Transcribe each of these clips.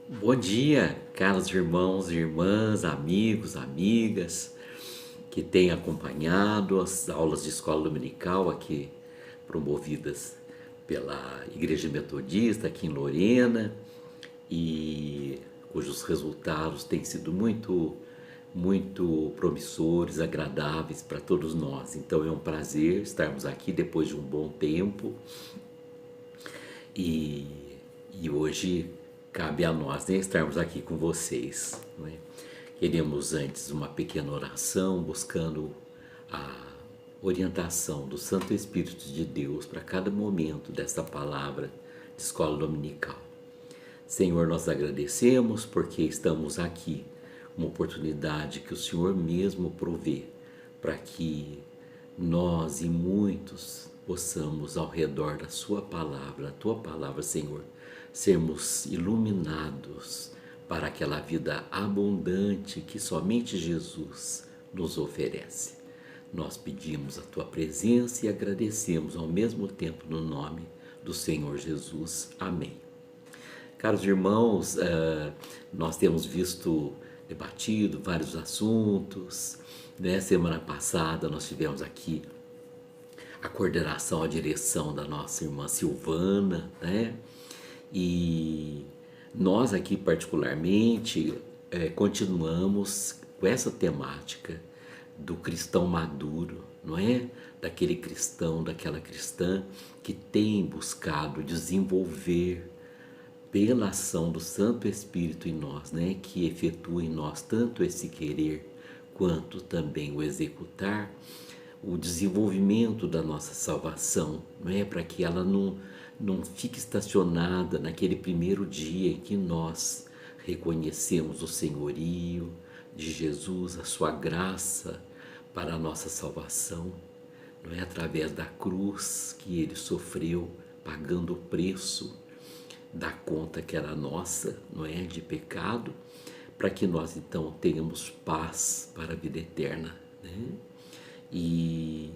Bom dia, caros irmãos e irmãs, amigos, amigas que têm acompanhado as aulas de escola dominical aqui promovidas pela Igreja Metodista aqui em Lorena e cujos resultados têm sido muito promissores, agradáveis para todos nós. Então é um prazer estarmos aqui depois de um bom tempo e, e hoje cabe a nós, né, estarmos aqui com vocês. Não é? Queremos antes uma pequena oração buscando a orientação do Santo Espírito de Deus para cada momento desta palavra de escola dominical. Senhor, nós agradecemos porque estamos aqui, uma oportunidade que o Senhor mesmo provê para que nós e muitos possamos ao redor da Sua palavra, a Tua palavra, Senhor, sermos iluminados para aquela vida abundante que somente Jesus nos oferece. Nós pedimos a Tua presença e agradecemos ao mesmo tempo no nome do Senhor Jesus. Amém. Caros irmãos, nós temos debatido vários assuntos, né? Semana passada nós tivemos aqui a coordenação, a direção da nossa irmã Silvana, né? E nós aqui particularmente continuamos com essa temática do cristão maduro, não é? Daquele cristão, daquela cristã que tem buscado desenvolver pela ação do Santo Espírito em nós, né, que efetua em nós tanto esse querer quanto também o executar, o desenvolvimento da nossa salvação, não é, para que ela não fique estacionada naquele primeiro dia em que nós reconhecemos o senhorio de Jesus, a sua graça para a nossa salvação, não é através da cruz que ele sofreu, pagando o preço da conta que era nossa, não é, de pecado, para que nós então tenhamos paz para a vida eterna, né? E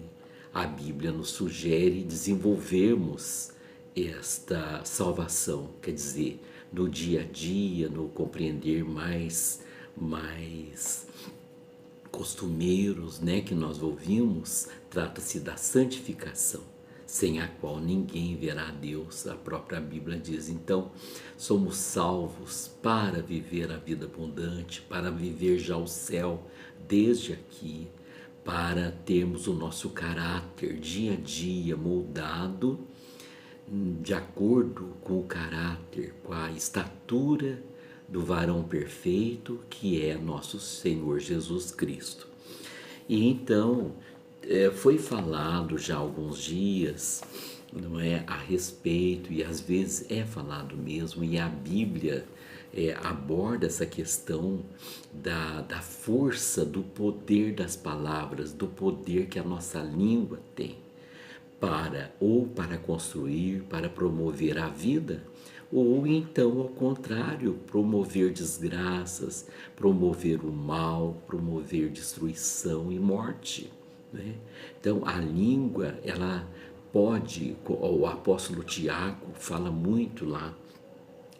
a Bíblia nos sugere desenvolvermos esta salvação, quer dizer, no dia a dia, no compreender mais costumeiros, né, que nós ouvimos, trata-se da santificação, sem a qual ninguém verá a Deus, a própria Bíblia diz. Então, somos salvos para viver a vida abundante, para viver já o céu desde aqui, para termos o nosso caráter dia a dia moldado de acordo com o caráter, com a estatura do varão perfeito que é nosso Senhor Jesus Cristo. E então foi falado já há alguns dias, não é, a respeito, e às vezes é falado mesmo, e a Bíblia aborda essa questão da força, do poder das palavras, do poder que a nossa língua tem para construir, para promover a vida, ou então, ao contrário, promover desgraças, promover o mal, promover destruição e morte, né? Então, a língua, ela pode, o apóstolo Tiago fala muito lá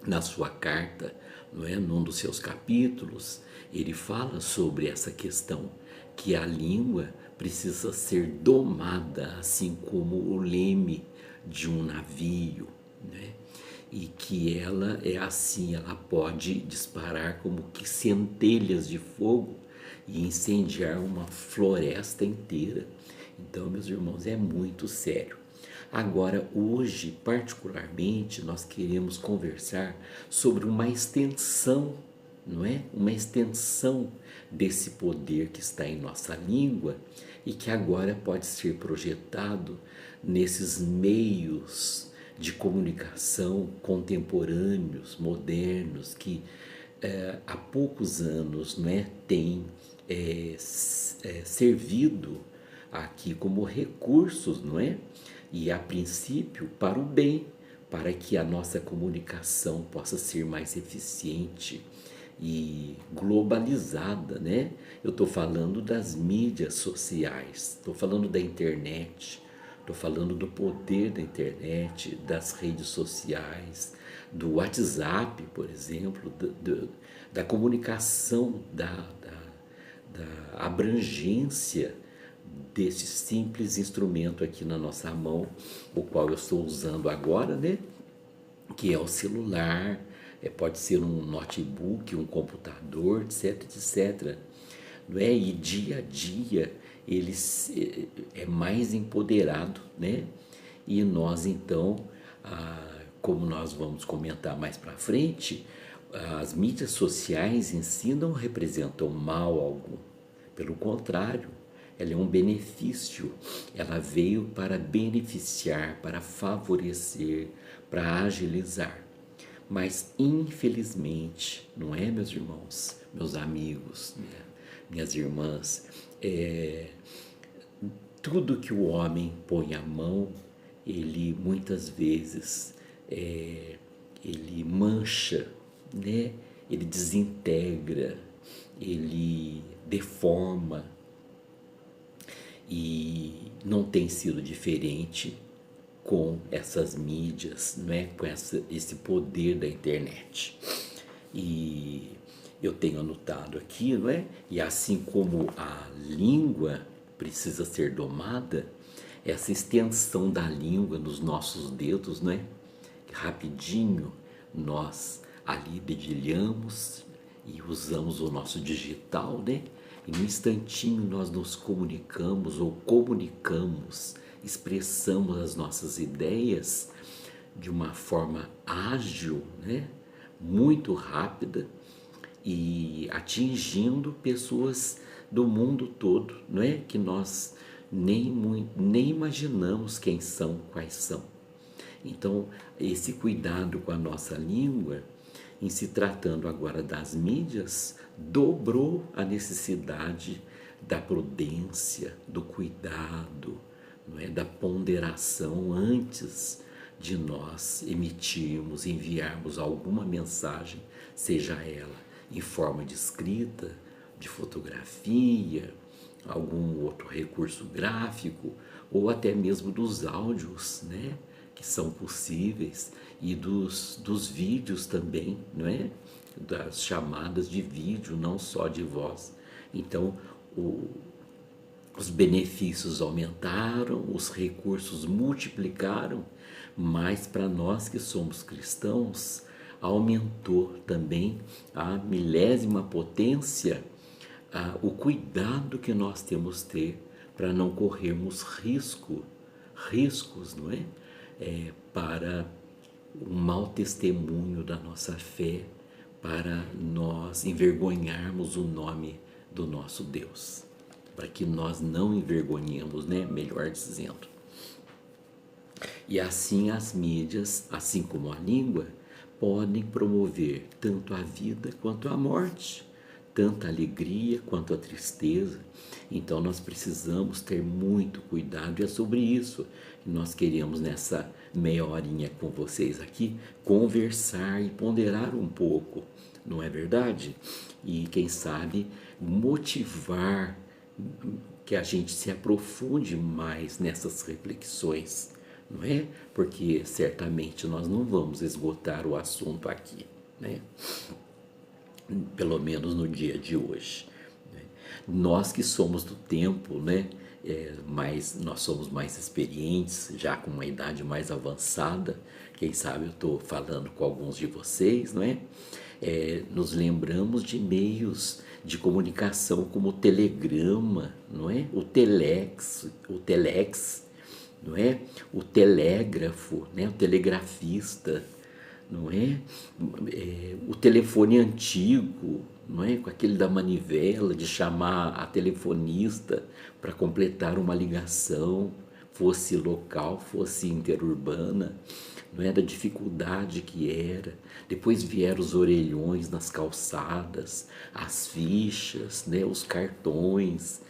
na sua carta, não é? Num dos seus capítulos, ele fala sobre essa questão, que a língua precisa ser domada, assim como o leme de um navio, né? E que ela é assim, ela pode disparar como que centelhas de fogo e incendiar uma floresta inteira. Então, meus irmãos, é muito sério. Agora, hoje, particularmente, nós queremos conversar sobre uma extensão, não é? Uma extensão desse poder que está em nossa língua e que agora pode ser projetado nesses meios de comunicação contemporâneos, modernos, que há poucos anos, não é, tem servido aqui como recursos, não é? E a princípio para o bem, para que a nossa comunicação possa ser mais eficiente e globalizada, né? Eu estou falando das mídias sociais, estou falando da internet, estou falando do poder da internet, das redes sociais, do WhatsApp, por exemplo, da comunicação, da abrangência desse simples instrumento aqui na nossa mão, o qual eu estou usando agora, né? Que é o celular, pode ser um notebook, um computador, etc, etc. Não é? E dia a dia ele é mais empoderado, né? E nós então, como nós vamos comentar mais para frente, as mídias sociais em si não representam mal algum. Pelo contrário, ela é um benefício. Ela veio para beneficiar, para favorecer, para agilizar. Mas, infelizmente, não é, meus irmãos, meus amigos, minhas irmãs, tudo que o homem põe a mão, ele muitas vezes ele mancha, né? Ele desintegra, ele deforma, e não tem sido diferente com essas mídias, né? Com esse poder da internet. E eu tenho anotado aqui, não é? E assim como a língua precisa ser domada, essa extensão da língua nos nossos dedos, não é? Rapidinho nós ali dedilhamos e usamos o nosso digital, né? E no instantinho nós nos comunicamos ou comunicamos, expressamos as nossas ideias de uma forma ágil, né? Muito rápida e atingindo pessoas do mundo todo, não é? Que nós nem imaginamos quem são, quais são. Então, esse cuidado com a nossa língua, em se tratando agora das mídias, dobrou a necessidade da prudência, do cuidado, não é? Da ponderação antes de nós emitirmos, enviarmos alguma mensagem, seja ela em forma de escrita, de fotografia, algum outro recurso gráfico, ou até mesmo dos áudios, né? Que são possíveis, e dos vídeos também, não é? Das chamadas de vídeo, não só de voz. Então, os benefícios aumentaram, os recursos multiplicaram, mas para nós que somos cristãos, aumentou também a milésima potência o cuidado que nós temos que ter para não corrermos riscos, não é? Para um mau testemunho da nossa fé, para nós envergonharmos o nome do nosso Deus, para que nós não envergonhemos, né? Melhor dizendo. E assim as mídias, assim como a língua, podem promover tanto a vida quanto a morte, tanto a alegria quanto a tristeza. Então nós precisamos ter muito cuidado, e é sobre isso que nós queremos nessa meia horinha com vocês aqui conversar e ponderar um pouco, não é verdade? E quem sabe motivar que a gente se aprofunde mais nessas reflexões, não é? Porque certamente nós não vamos esgotar o assunto aqui, né? Pelo menos no dia de hoje. Nós que somos do tempo, né? Nós somos mais experientes, já com uma idade mais avançada, quem sabe eu estou falando com alguns de vocês, não é? Nos lembramos de meios de comunicação como o telegrama, não é? O telex, não é? O telégrafo, né? O telegrafista, não é? O telefone antigo, não é? Com aquele da manivela, de chamar a telefonista para completar uma ligação, fosse local, fosse interurbana, não é? Da dificuldade que era. Depois vieram os orelhões nas calçadas, as fichas, né? Os cartões,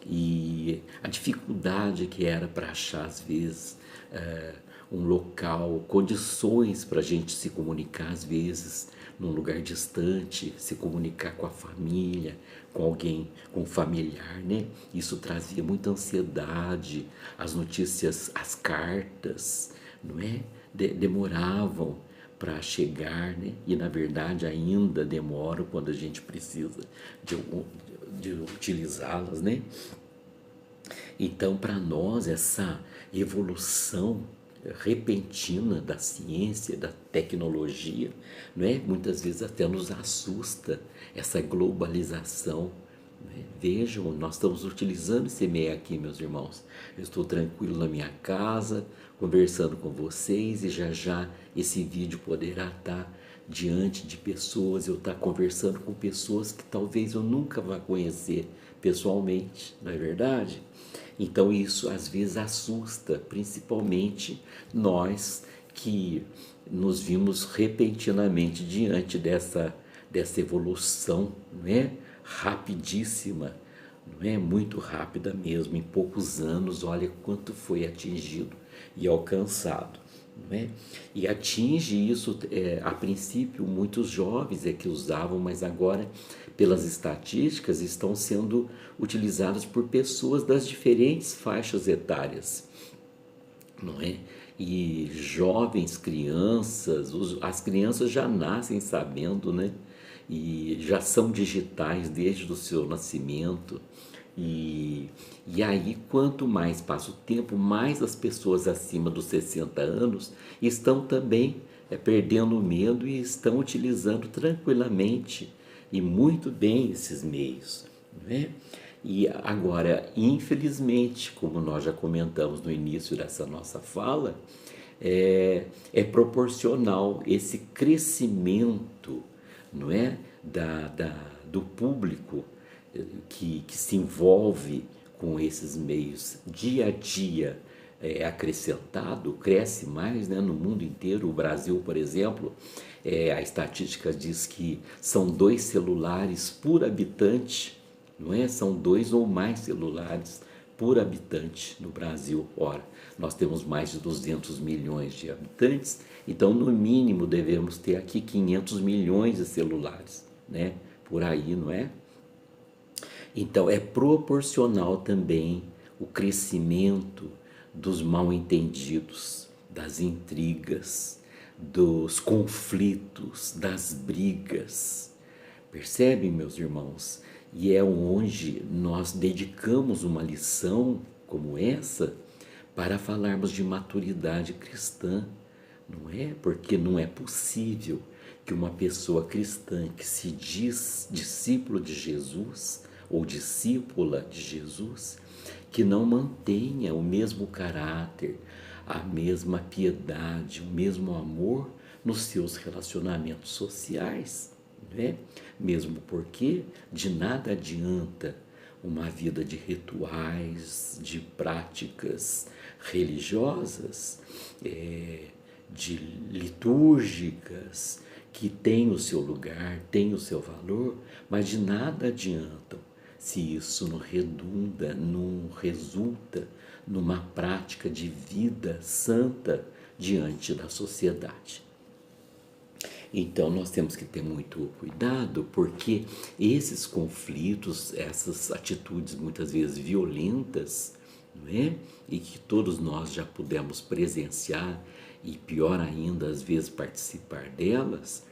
e a dificuldade que era para achar, às vezes, um local, condições para a gente se comunicar, às vezes, num lugar distante, se comunicar com a família, com alguém, com um familiar, né? Isso trazia muita ansiedade, as notícias, as cartas, não é? Demoravam para chegar, né? E na verdade ainda demoram quando a gente precisa de utilizá-las, né? Então, para nós, essa evolução repentina da ciência, da tecnologia, não é? Muitas vezes até nos assusta essa globalização. Né? Vejam, nós estamos utilizando esse meio aqui, meus irmãos. Eu estou tranquilo na minha casa, conversando com vocês, e já já esse vídeo poderá estar diante de pessoas, eu estar conversando com pessoas que talvez eu nunca vá conhecer pessoalmente, não é verdade? Então isso às vezes assusta, principalmente nós que nos vimos repentinamente diante dessa evolução, não é? Rapidíssima, não é? Muito rápida mesmo, em poucos anos, olha quanto foi atingido e alcançado. Não é? E atinge isso, a princípio, muitos jovens é que usavam, mas agora, pelas estatísticas, estão sendo utilizados por pessoas das diferentes faixas etárias, não é? E jovens, crianças, as crianças já nascem sabendo, né? E já são digitais desde o seu nascimento. E aí, quanto mais passa o tempo, mais as pessoas acima dos 60 anos estão também perdendo o medo e estão utilizando tranquilamente e muito bem esses meios. Né? E agora, infelizmente, como nós já comentamos no início dessa nossa fala, é proporcional esse crescimento, não é, do público que se envolve com esses meios dia a dia acrescentado, cresce mais, né, no mundo inteiro. O Brasil, por exemplo, a estatística diz que são 2 celulares por habitante, não é? São 2 ou mais celulares por habitante no Brasil. Ora, nós temos mais de 200 milhões de habitantes, então no mínimo devemos ter aqui 500 milhões de celulares, né? Por aí, não é? Então é proporcional também o crescimento dos mal-entendidos, das intrigas, dos conflitos, das brigas. Percebem, meus irmãos? E é onde nós dedicamos uma lição como essa para falarmos de maturidade cristã, não é? Porque não é possível que uma pessoa cristã que se diz discípulo de Jesus ou discípula de Jesus, que não mantenha o mesmo caráter, a mesma piedade, o mesmo amor nos seus relacionamentos sociais, né? Mesmo porque de nada adianta uma vida de rituais, de práticas religiosas, de litúrgicas, que têm o seu lugar, têm o seu valor, mas de nada adiantam se isso não redunda, não resulta numa prática de vida santa diante da sociedade. Então nós temos que ter muito cuidado, porque esses conflitos, essas atitudes muitas vezes violentas, não é? E que todos nós já pudemos presenciar e pior ainda às vezes participar delas,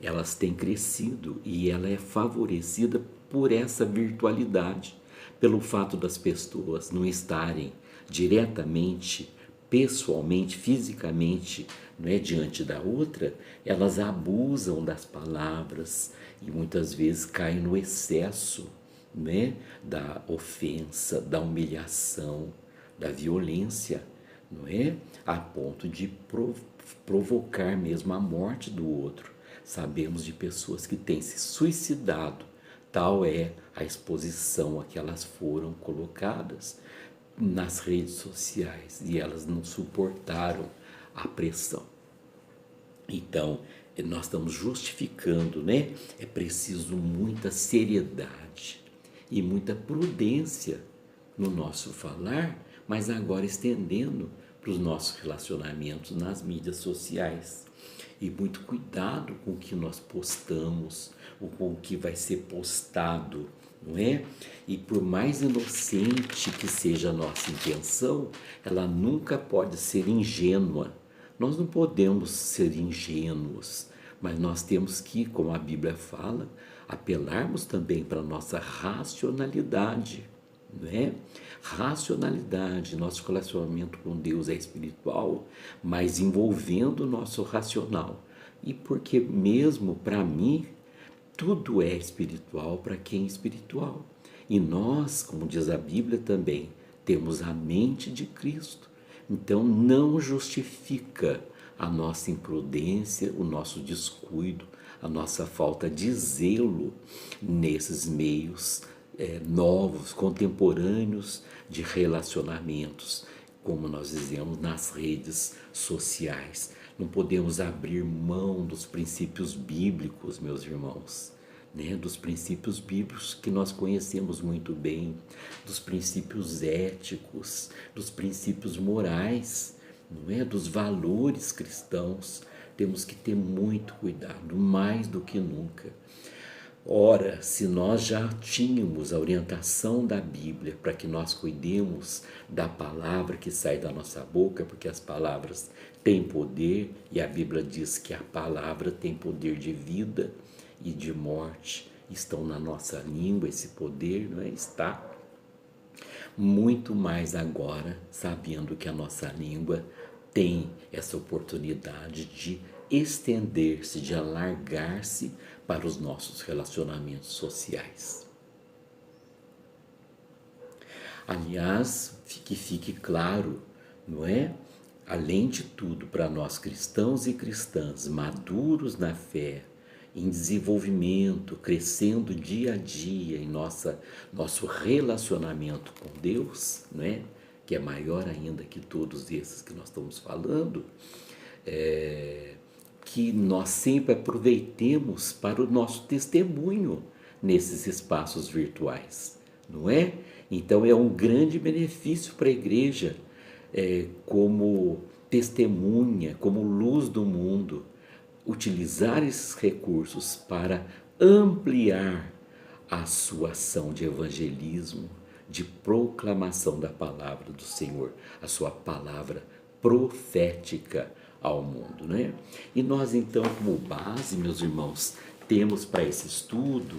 elas têm crescido e ela é favorecida por essa virtualidade, pelo fato das pessoas não estarem diretamente, pessoalmente, fisicamente, não é, diante da outra, elas abusam das palavras e muitas vezes caem no excesso, né, da ofensa, da humilhação, da violência, não é? A ponto de provocar mesmo a morte do outro. Sabemos de pessoas que têm se suicidado, tal é a exposição a que elas foram colocadas nas redes sociais e elas não suportaram a pressão. Então, nós estamos justificando, né? É preciso muita seriedade e muita prudência no nosso falar, mas agora estendendo para os nossos relacionamentos nas mídias sociais. E muito cuidado com o que nós postamos, ou com o que vai ser postado, não é? E por mais inocente que seja a nossa intenção, ela nunca pode ser ingênua, Nós não podemos ser ingênuos, mas nós temos que, como a Bíblia fala, apelarmos também para a nossa racionalidade, não é? Racionalidade, nosso relacionamento com Deus é espiritual, mas envolvendo o nosso racional. E porque mesmo para mim, tudo é espiritual para quem é espiritual. E nós, como diz a Bíblia também, temos a mente de Cristo. Então não justifica a nossa imprudência, o nosso descuido, a nossa falta de zelo nesses meios novos, contemporâneos de relacionamentos, como nós dizemos nas redes sociais. Não podemos abrir mão dos princípios bíblicos, meus irmãos, né? Dos princípios bíblicos que nós conhecemos muito bem, dos princípios éticos, dos princípios morais, não é? Dos valores cristãos. Temos que ter muito cuidado, mais do que nunca. Ora, se nós já tínhamos a orientação da Bíblia para que nós cuidemos da palavra que sai da nossa boca, porque as palavras têm poder, e a Bíblia diz que a palavra tem poder de vida e de morte, estão na nossa língua, esse poder, não é? Está muito mais agora, sabendo que a nossa língua tem essa oportunidade de estender-se, de alargar-se para os nossos relacionamentos sociais. Aliás, que fique claro, não é? Além de tudo, para nós cristãos e cristãs maduros na fé, em desenvolvimento, crescendo dia a dia em nosso relacionamento com Deus, né? Que é maior ainda que todos esses que nós estamos falando, que nós sempre aproveitemos para o nosso testemunho nesses espaços virtuais, não é? Então é um grande benefício para a igreja, como testemunha, como luz do mundo, utilizar esses recursos para ampliar a sua ação de evangelismo, de proclamação da palavra do Senhor, a sua palavra profética ao mundo, né? E nós então, como base, meus irmãos, temos para esse estudo,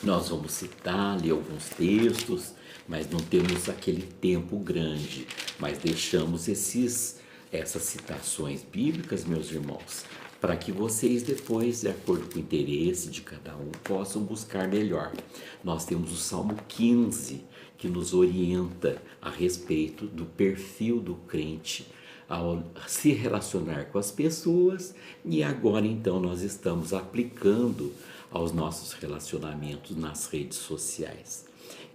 nós vamos citar, ler alguns textos, mas não temos aquele tempo grande, mas deixamos essas citações bíblicas, meus irmãos, para que vocês depois, de acordo com o interesse de cada um, possam buscar melhor. Nós temos o Salmo 15, que nos orienta a respeito do perfil do crente ao se relacionar com as pessoas, e agora então nós estamos aplicando aos nossos relacionamentos nas redes sociais.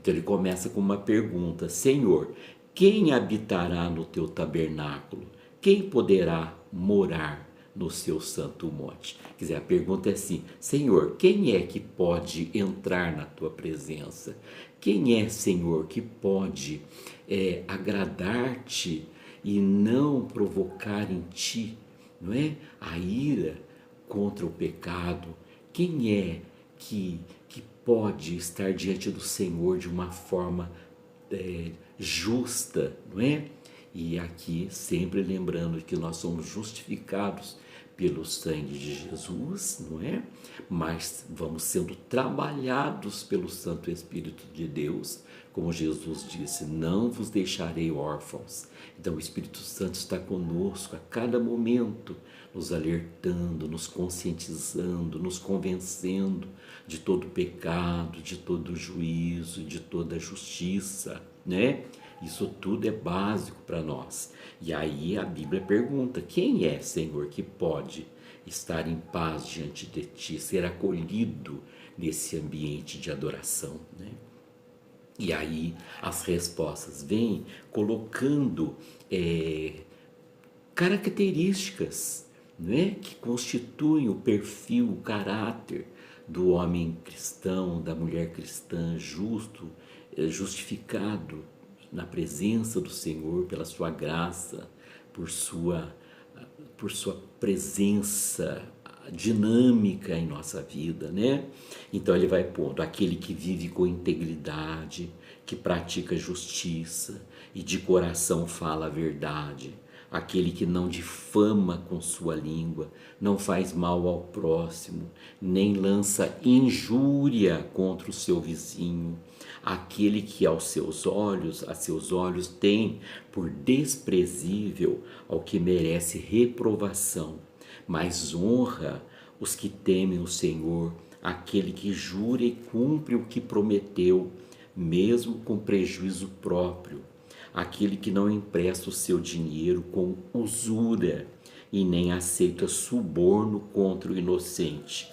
Então ele começa com uma pergunta: Senhor, quem habitará no teu tabernáculo? Quem poderá morar no seu santo monte? Quer dizer, a pergunta é assim: Senhor, quem é que pode entrar na tua presença? Quem é, Senhor, que pode agradar-te e não provocar em ti, não é, a ira contra o pecado? Quem é que pode estar diante do Senhor de uma forma justa, não é? E aqui sempre lembrando que nós somos justificados pelo sangue de Jesus, não é? Mas vamos sendo trabalhados pelo Santo Espírito de Deus, como Jesus disse: não vos deixarei órfãos. Então o Espírito Santo está conosco a cada momento, nos alertando, nos conscientizando, nos convencendo de todo pecado, de todo juízo, de toda justiça, né? Isso tudo é básico para nós. E aí a Bíblia pergunta: quem é, Senhor, que pode estar em paz diante de ti, ser acolhido nesse ambiente de adoração, né? E aí as respostas vêm colocando características, né, que constituem o perfil, o caráter do homem cristão, da mulher cristã, justificado na presença do Senhor, pela sua graça, por sua presença dinâmica em nossa vida, né? Então ele vai pondo: aquele que vive com integridade, que pratica justiça e de coração fala a verdade, aquele que não difama com sua língua, não faz mal ao próximo, nem lança injúria contra o seu vizinho, aquele que a seus olhos tem por desprezível ao que merece reprovação, mas honra os que temem o Senhor, aquele que jura e cumpre o que prometeu, mesmo com prejuízo próprio, aquele que não empresta o seu dinheiro com usura e nem aceita suborno contra o inocente.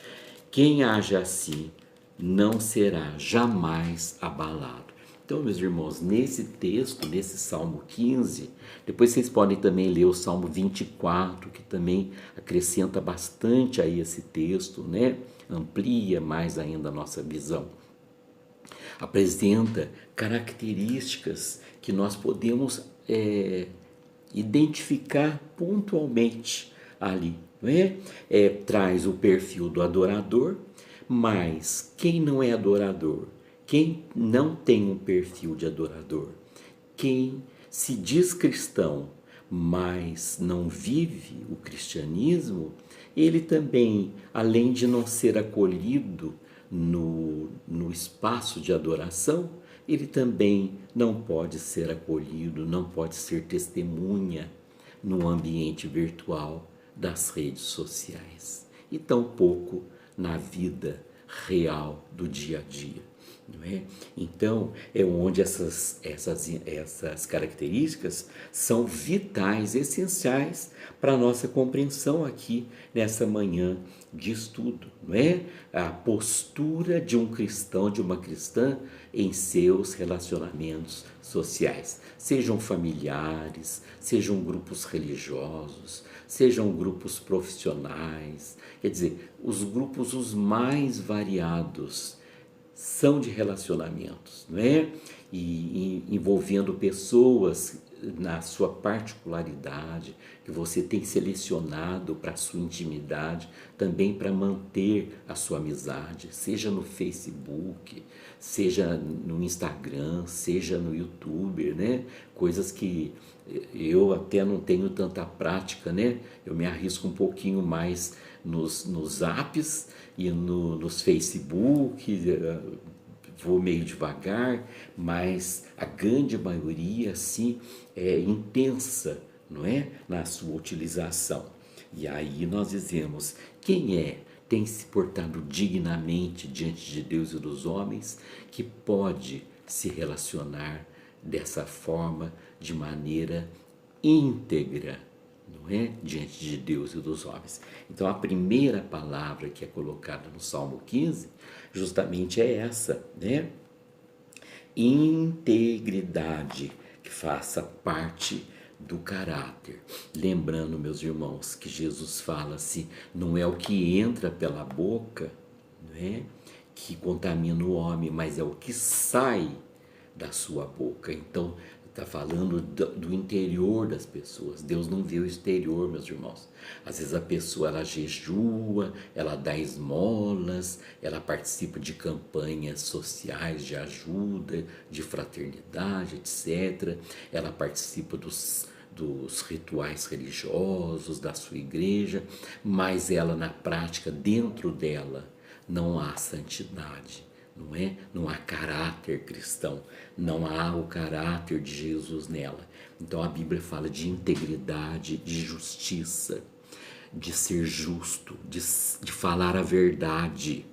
Quem age assim não será jamais abalado. Então, meus irmãos, nesse texto, nesse Salmo 15, depois vocês podem também ler o Salmo 24, que também acrescenta bastante a esse texto, né? Amplia mais ainda a nossa visão. Apresenta características que nós podemos identificar pontualmente ali, não é? Traz o perfil do adorador, mas quem não é adorador, quem não tem um perfil de adorador, quem se diz cristão, mas não vive o cristianismo, ele também, além de não ser acolhido no espaço de adoração, ele também não pode ser acolhido, não pode ser testemunha no ambiente virtual das redes sociais e tampouco na vida real do dia a dia, não é? Então, é onde essas características são vitais, essenciais para a nossa compreensão aqui nessa manhã de estudo, não é? A postura de um cristão, de uma cristã em seus relacionamentos sociais, sejam familiares, sejam grupos religiosos, sejam grupos profissionais, quer dizer, os grupos os mais variados são de relacionamentos, não é? E envolvendo pessoas na sua particularidade, que você tem selecionado para a sua intimidade, também para manter a sua amizade, seja no Facebook, seja no Instagram, seja no YouTube, né? Coisas que eu até não tenho tanta prática, né? Eu me arrisco um pouquinho mais nos apps e nos Facebook, vou meio devagar, mas a grande maioria, sim, é intensa, não é? Na sua utilização. E aí nós dizemos, quem tem se portado dignamente diante de Deus e dos homens, que pode se relacionar dessa forma, de maneira íntegra, não é? Diante de Deus e dos homens. Então a primeira palavra que é colocada no Salmo 15 justamente é essa, né? Integridade, que faça parte do caráter. Lembrando, meus irmãos, que Jesus fala assim, não é o que entra pela boca, né, que contamina o homem, mas é o que sai da sua boca. Então, está falando do interior das pessoas. Deus não vê o exterior, meus irmãos. Às vezes a pessoa, ela jejua, ela dá esmolas, ela participa de campanhas sociais de ajuda, de fraternidade, etc. Ela participa dos rituais religiosos da sua igreja, mas ela na prática, dentro dela, não há santidade. Não é? Não há caráter cristão, não há o caráter de Jesus nela. Então a Bíblia fala de integridade, de justiça, de ser justo, de falar a verdade,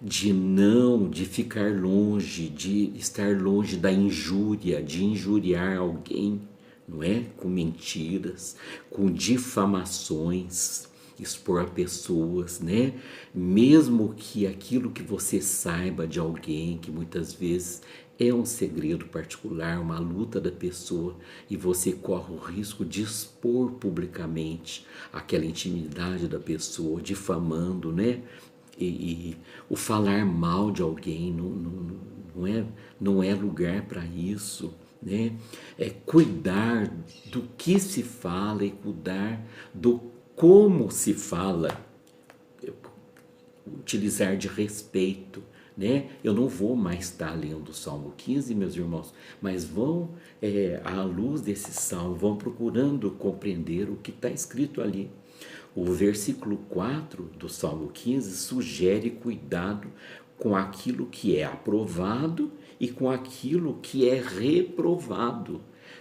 de ficar longe, de estar longe da injúria, de injuriar alguém, não é? Com mentiras, com difamações, expor pessoas, né? Mesmo que aquilo que você saiba de alguém, que muitas vezes é um segredo particular, uma luta da pessoa, e você corre o risco de expor publicamente aquela intimidade da pessoa, difamando, né? E o falar mal de alguém não é lugar para isso, né? É cuidar do que se fala e cuidar do como se fala, utilizar de respeito, né? Eu não vou mais estar lendo o Salmo 15, meus irmãos, mas vão, à luz desse salmo, vão procurando compreender o que está escrito ali. O versículo 4 do Salmo 15 sugere cuidado com aquilo que é aprovado e com aquilo que é reprovado,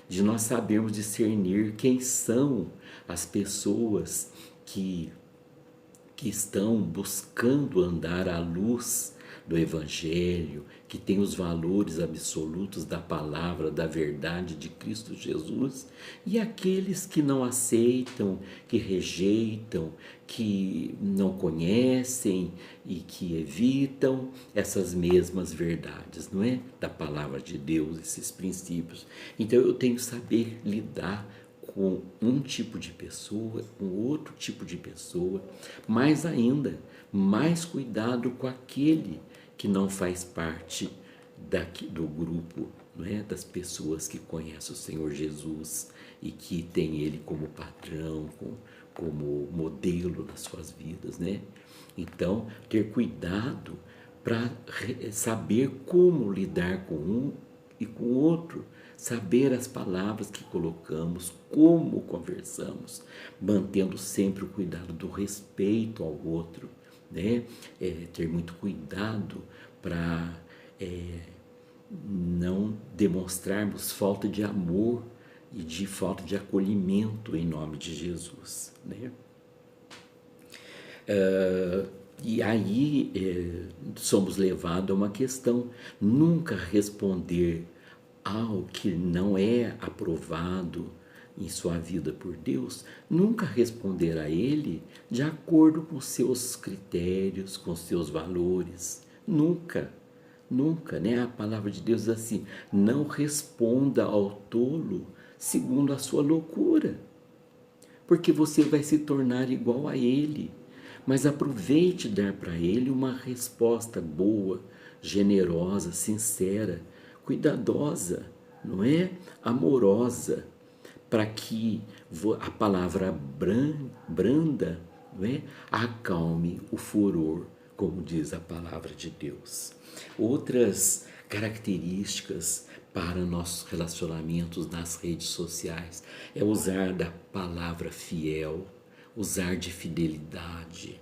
de nós sabermos discernir quem são as pessoas que estão buscando andar à luz do Evangelho, que tem os valores absolutos da palavra, da verdade de Cristo Jesus, e aqueles que não aceitam, que rejeitam, que não conhecem e que evitam essas mesmas verdades, não é? Da palavra de Deus, esses princípios. Então eu tenho que saber lidar com um tipo de pessoa, com outro tipo de pessoa, mais ainda, mais cuidado com aquele que não faz parte do grupo, não é? Das pessoas que conhecem o Senhor Jesus e que tem Ele como padrão, como modelo nas suas vidas, né? Então, ter cuidado para saber como lidar com um e com o outro, saber as palavras que colocamos, como conversamos, mantendo sempre o cuidado do respeito ao outro, né? Ter muito cuidado para não demonstrarmos falta de amor e de falta de acolhimento em nome de Jesus, né? E aí somos levados a uma questão: nunca responder ao que não é aprovado em sua vida por Deus, nunca responder a Ele de acordo com seus critérios, com seus valores. Nunca, nunca, né? A palavra de Deus diz assim: não responda ao tolo segundo a sua loucura, porque você vai se tornar igual a ele. Mas aproveite dar para ele uma resposta boa, generosa, sincera, cuidadosa, não é? Amorosa, para que a palavra branda, não é? Acalme o furor, como diz a palavra de Deus. Outras características para nossos relacionamentos nas redes sociais é usar da palavra fiel, usar de fidelidade,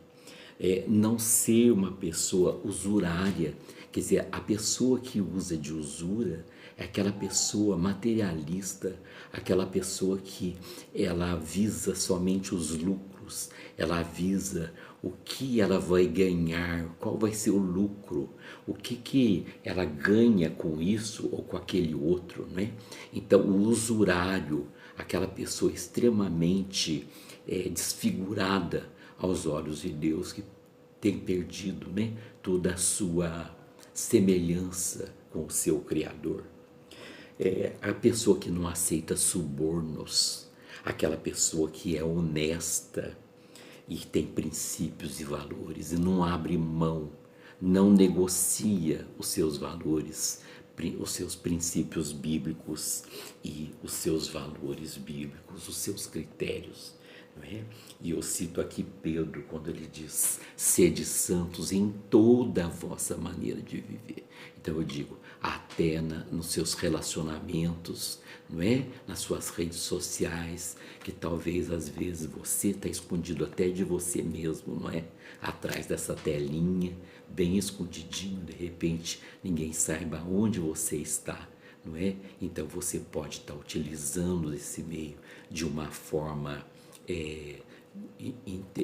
não ser uma pessoa usurária. Quer dizer, a pessoa que usa de usura é aquela pessoa materialista, aquela pessoa que ela visa somente os lucros, ela visa o que ela vai ganhar, qual vai ser o lucro, o que ela ganha com isso ou com aquele outro, né? Então, o usurário, aquela pessoa extremamente desfigurada aos olhos de Deus, que tem perdido, né, toda a sua semelhança com o seu Criador. A pessoa que não aceita subornos, aquela pessoa que é honesta e tem princípios e valores e não abre mão, não negocia os seus valores, os seus princípios bíblicos e os seus valores bíblicos, os seus critérios. Não é? E eu cito aqui Pedro quando ele diz: sede santos em toda a vossa maneira de viver. Então eu digo, até nos seus relacionamentos, não é? Nas suas redes sociais, que talvez às vezes você está escondido até de você mesmo, não é? Atrás dessa telinha, bem escondidinho, de repente ninguém saiba onde você está, não é? Então você pode estar utilizando esse meio de uma forma,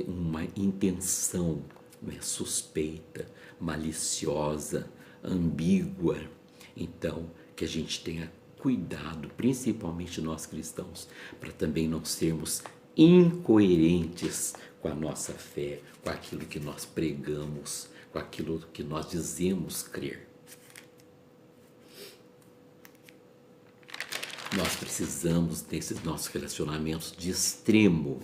uma intenção, não é? Suspeita, maliciosa, ambígua. Então, que a gente tenha cuidado, principalmente nós cristãos, para também não sermos incoerentes com a nossa fé, com aquilo que nós pregamos, com aquilo que nós dizemos crer. Nós precisamos, nesses nossos relacionamentos, de extremo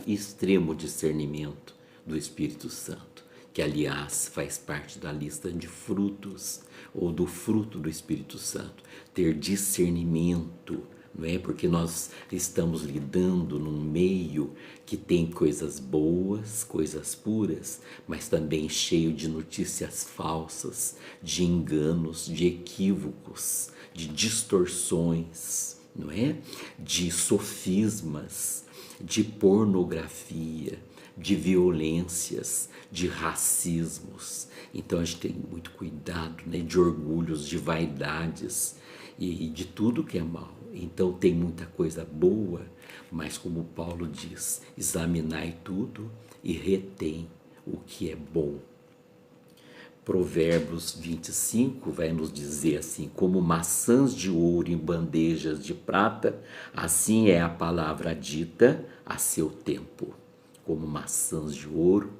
discernimento do Espírito Santo, que aliás faz parte da lista de frutos, ou do fruto do Espírito Santo. Ter discernimento não é? Porque nós estamos lidando num meio que tem coisas boas, coisas puras, mas também cheio de notícias falsas, de enganos, de equívocos, de distorções, não é? De sofismas, de pornografia, de violências, de racismos. Então a gente tem muito cuidado, né, de orgulhos, de vaidades e de tudo que é mal. Então tem muita coisa boa, mas como Paulo diz, examinai tudo e retém o que é bom. Provérbios 25 vai nos dizer assim: como maçãs de ouro em bandejas de prata, assim é a palavra dita a seu tempo. Como maçãs de ouro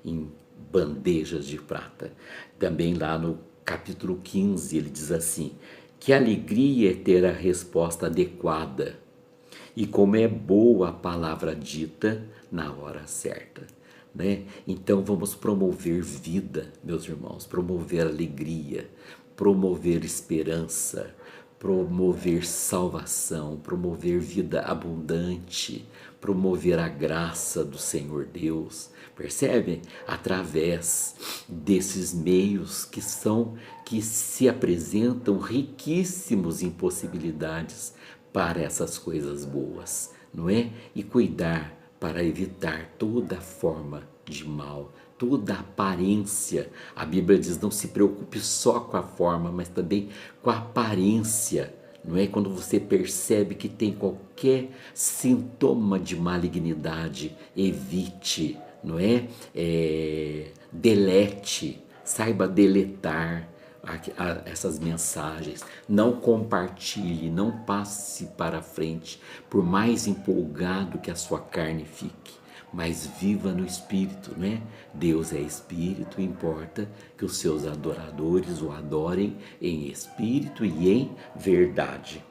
em bandejas de prata. Também lá no capítulo 15 ele diz assim: que alegria é ter a resposta adequada, e como é boa a palavra dita na hora certa. Né? Então vamos promover vida, meus irmãos, promover alegria, promover esperança, promover salvação, promover vida abundante, promover a graça do Senhor Deus. Percebem? Através desses meios que se apresentam riquíssimos em possibilidades para essas coisas boas, não é? E cuidar para evitar toda forma de mal, toda aparência. A Bíblia diz: não se preocupe só com a forma, mas também com a aparência. Não é? Quando você percebe que tem qualquer sintoma de malignidade, evite, não é? Delete, saiba deletar essas mensagens, não compartilhe, não passe para frente, por mais empolgado que a sua carne fique, mas viva no Espírito, né? Deus é Espírito, importa que os seus adoradores o adorem em Espírito e em verdade.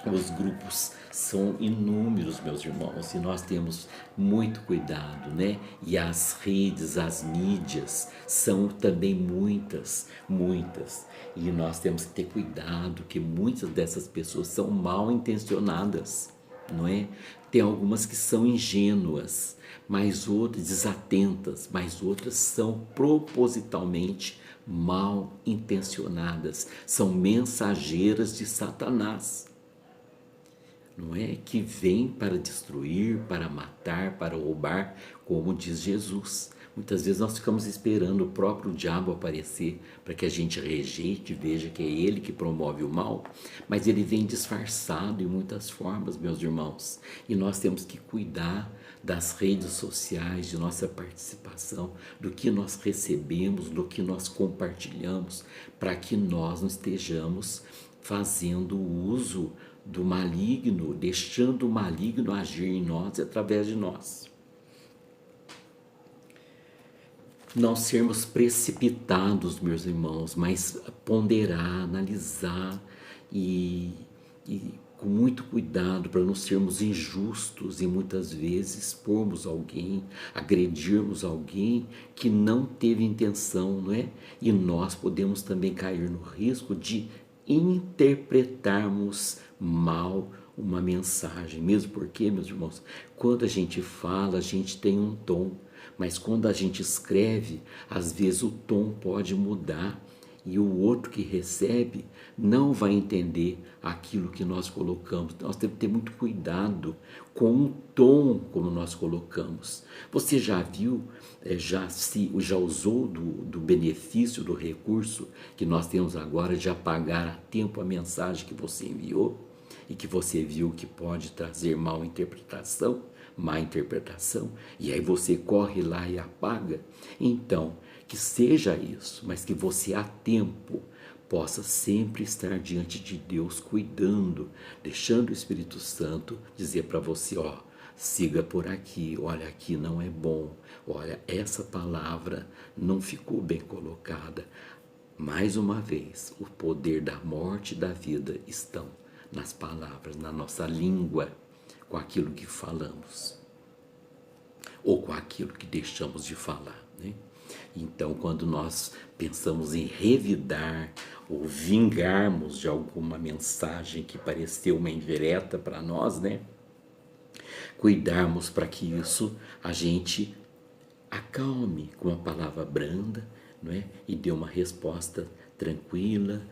Os grupos são inúmeros, meus irmãos, e nós temos muito cuidado, né? E as redes, as mídias são também muitas, muitas. E nós temos que ter cuidado, que muitas dessas pessoas são mal intencionadas, não é? Tem algumas que são ingênuas, mas outras desatentas, mas outras são propositalmente mal intencionadas, são mensageiras de Satanás. Não é? Que vem para destruir, para matar, para roubar, como diz Jesus. Muitas vezes nós ficamos esperando o próprio diabo aparecer para que a gente rejeite, veja que é ele que promove o mal, mas ele vem disfarçado em muitas formas, meus irmãos, e nós temos que cuidar das redes sociais, de nossa participação, do que nós recebemos, do que nós compartilhamos, para que nós não estejamos fazendo uso do maligno, deixando o maligno agir em nós e através de nós. Não sermos precipitados, meus irmãos, mas ponderar, analisar e com muito cuidado para não sermos injustos e muitas vezes expormos alguém, agredirmos alguém que não teve intenção, não é? E nós podemos também cair no risco de interpretarmos mal uma mensagem, mesmo porque, meus irmãos, quando a gente fala, a gente tem um tom, mas quando a gente escreve, às vezes o tom pode mudar e o outro que recebe não vai entender aquilo que nós colocamos. Nós temos que ter muito cuidado com o tom como nós colocamos. Você já viu, já usou do benefício, do recurso que nós temos agora de apagar a tempo a mensagem que você enviou e que você viu que pode trazer má interpretação, e aí você corre lá e apaga? Então, que seja isso, mas que você a tempo possa sempre estar diante de Deus cuidando, deixando o Espírito Santo dizer para você, ó, siga por aqui, olha, aqui não é bom, olha, essa palavra não ficou bem colocada. Mais uma vez, o poder da morte e da vida estão nas palavras, na nossa língua, com aquilo que falamos ou com aquilo que deixamos de falar. né? Então, quando nós pensamos em revidar ou vingarmos de alguma mensagem que pareceu uma indireta para nós, né? Cuidarmos para que isso a gente acalme com uma palavra branda, não é? E dê uma resposta tranquila.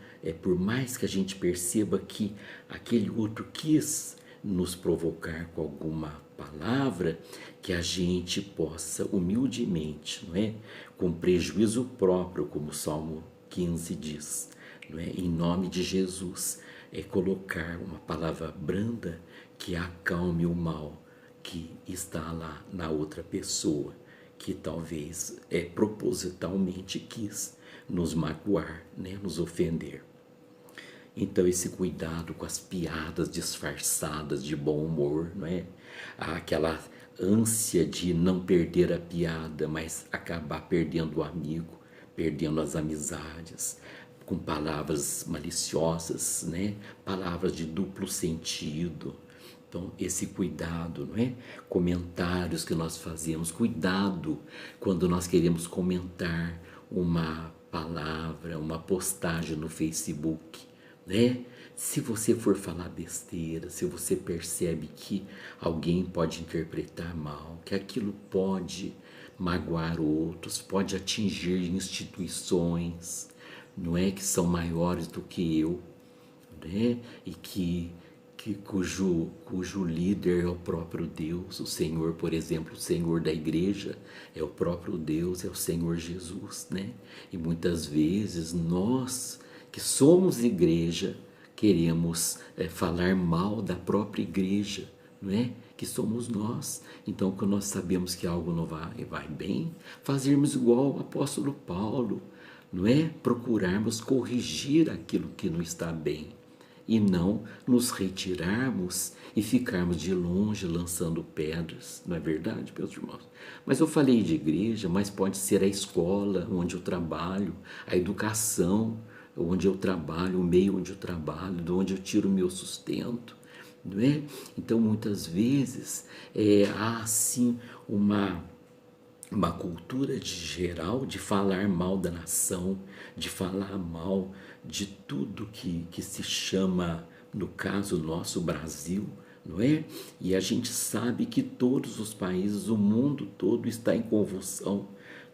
Por mais que a gente perceba que aquele outro quis nos provocar com alguma palavra, que a gente possa humildemente, não é? Com prejuízo próprio, como o Salmo 15 diz, não é? Em nome de Jesus, colocar uma palavra branda que acalme o mal que está lá na outra pessoa, que talvez propositalmente quis nos magoar, né, nos ofender. Então esse cuidado com as piadas disfarçadas de bom humor, não é? Aquela ânsia de não perder a piada, mas acabar perdendo o amigo, perdendo as amizades, com palavras maliciosas, né? Palavras de duplo sentido. Então, esse cuidado, não é? Comentários que nós fazemos, cuidado quando nós queremos comentar uma palavra, uma postagem no Facebook, né? Se você for falar besteira, se você percebe que alguém pode interpretar mal, que aquilo pode magoar outros, pode atingir instituições, não é, que são maiores do que eu, né? E cujo líder é o próprio Deus, o Senhor, por exemplo, o Senhor da igreja é o próprio Deus, é o Senhor Jesus, né? E muitas vezes nós que somos igreja queremos falar mal da própria igreja, não é? Que somos nós. Então, quando nós sabemos que algo não vai bem, fazermos igual o apóstolo Paulo, não é? Procurarmos corrigir aquilo que não está bem e não nos retirarmos e ficarmos de longe lançando pedras, não é verdade, meus irmãos? Mas eu falei de igreja, mas pode ser a escola onde eu trabalho, a educação onde eu trabalho, o meio onde eu trabalho, de onde eu tiro o meu sustento, não é? Então, muitas vezes, há assim uma cultura geral de falar mal da nação, de falar mal de tudo que se chama, no caso nosso, Brasil, não é? E a gente sabe que todos os países, o mundo todo está em convulsão,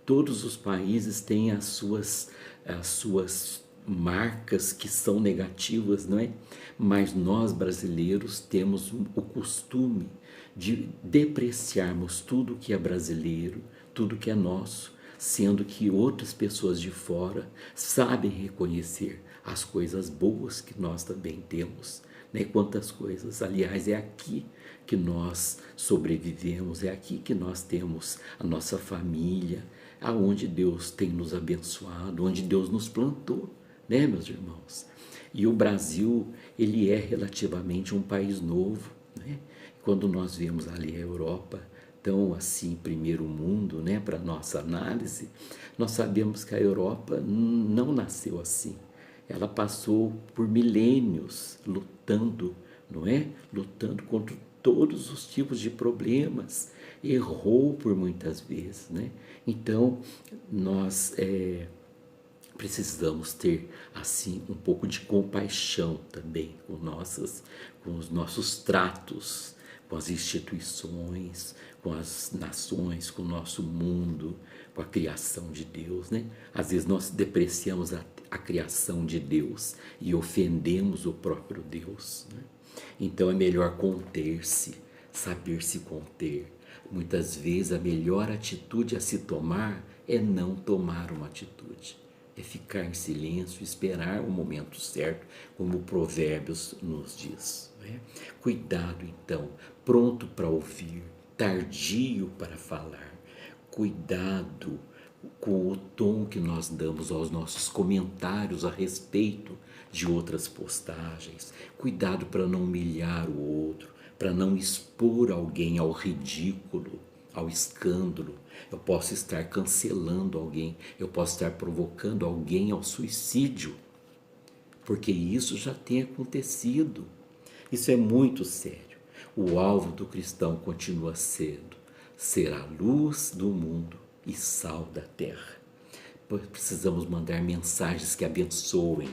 todos os países têm as suas marcas que são negativas, não é? Mas nós brasileiros temos o costume de depreciarmos tudo que é brasileiro, tudo que é nosso, sendo que outras pessoas de fora sabem reconhecer as coisas boas que nós também temos, né? Quantas coisas, aliás, é aqui que nós sobrevivemos, é aqui que nós temos a nossa família, aonde Deus tem nos abençoado, onde Deus nos plantou, né, meus irmãos? E o Brasil, ele é relativamente um país novo, né? Quando nós vemos ali a Europa tão assim, primeiro mundo, né, para nossa análise, nós sabemos que a Europa não nasceu assim. Ela passou por milênios lutando, não é? Lutando contra todos os tipos de problemas, errou por muitas vezes, né? Então, nós precisamos ter assim um pouco de compaixão também com os nossos tratos, com as instituições, com as nações, com o nosso mundo, com a criação de Deus, né? Às vezes nós depreciamos a criação de Deus e ofendemos o próprio Deus, né? Então é melhor conter-se, saber se conter. Muitas vezes a melhor atitude a se tomar é não tomar uma atitude. É ficar em silêncio, esperar o momento certo, como o Provérbios nos diz, não é? Cuidado, então, pronto para ouvir, tardio para falar. Cuidado com o tom que nós damos aos nossos comentários a respeito de outras postagens. Cuidado para não humilhar o outro, para não expor alguém ao ridículo, ao escândalo. Eu posso estar cancelando alguém, eu posso estar provocando alguém ao suicídio, porque isso já tem acontecido. Isso é muito sério. O alvo do cristão continua sendo ser a luz do mundo, e sal da terra. Precisamos mandar mensagens que abençoem,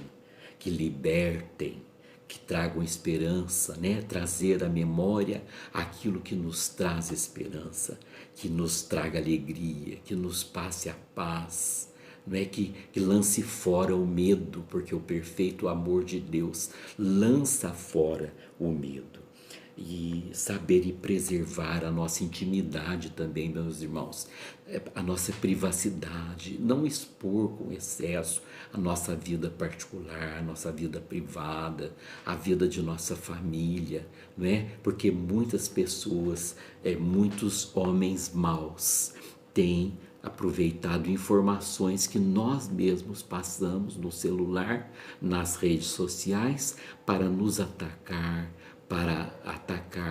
que libertem, que tragam esperança, né? Trazer à memória aquilo que nos traz esperança, que nos traga alegria, que nos passe a paz, não é que lance fora o medo, porque o perfeito amor de Deus lança fora o medo. E saber e preservar a nossa intimidade também, meus irmãos, a nossa privacidade, não expor com excesso a nossa vida particular, a nossa vida privada, a vida de nossa família, não é? Porque muitas pessoas, muitos homens maus têm aproveitado informações que nós mesmos passamos no celular, nas redes sociais, para nos atacar,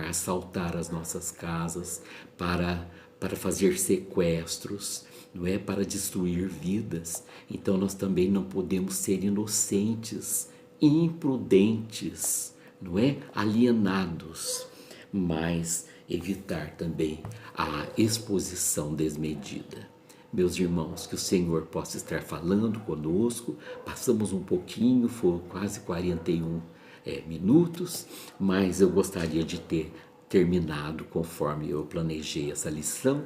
assaltar as nossas casas, para fazer sequestros, não é? Para destruir vidas. Então nós também não podemos ser inocentes, imprudentes, não é? Alienados, mas evitar também a exposição desmedida. Meus irmãos, que o Senhor possa estar falando conosco. Passamos um pouquinho, foi quase 41 minutos, mas eu gostaria de ter terminado conforme eu planejei essa lição,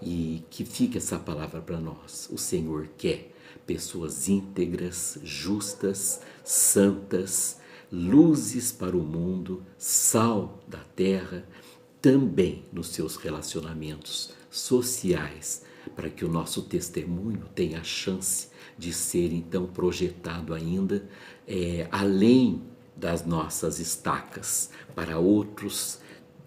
e que fique essa palavra para nós. O Senhor quer pessoas íntegras, justas, santas, luzes para o mundo, sal da terra, também nos seus relacionamentos sociais, para que o nosso testemunho tenha a chance de ser então projetado ainda além das nossas estacas, para outros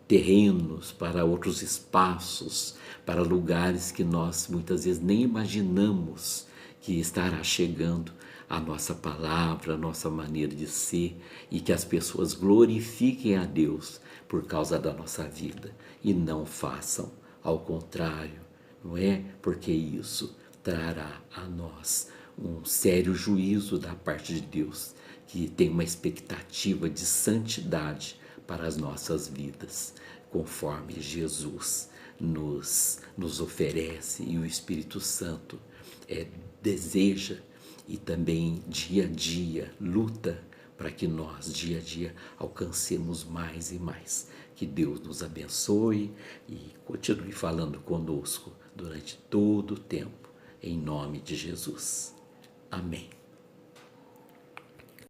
terrenos, para outros espaços, para lugares que nós muitas vezes nem imaginamos que estará chegando a nossa palavra, a nossa maneira de ser, e que as pessoas glorifiquem a Deus por causa da nossa vida e não façam ao contrário, não é? Porque isso trará a nós um sério juízo da parte de Deus, que tem uma expectativa de santidade para as nossas vidas, conforme Jesus nos oferece, e o Espírito Santo deseja e também dia a dia luta para que nós dia a dia alcancemos mais e mais. Que Deus nos abençoe e continue falando conosco durante todo o tempo, em nome de Jesus. Amém.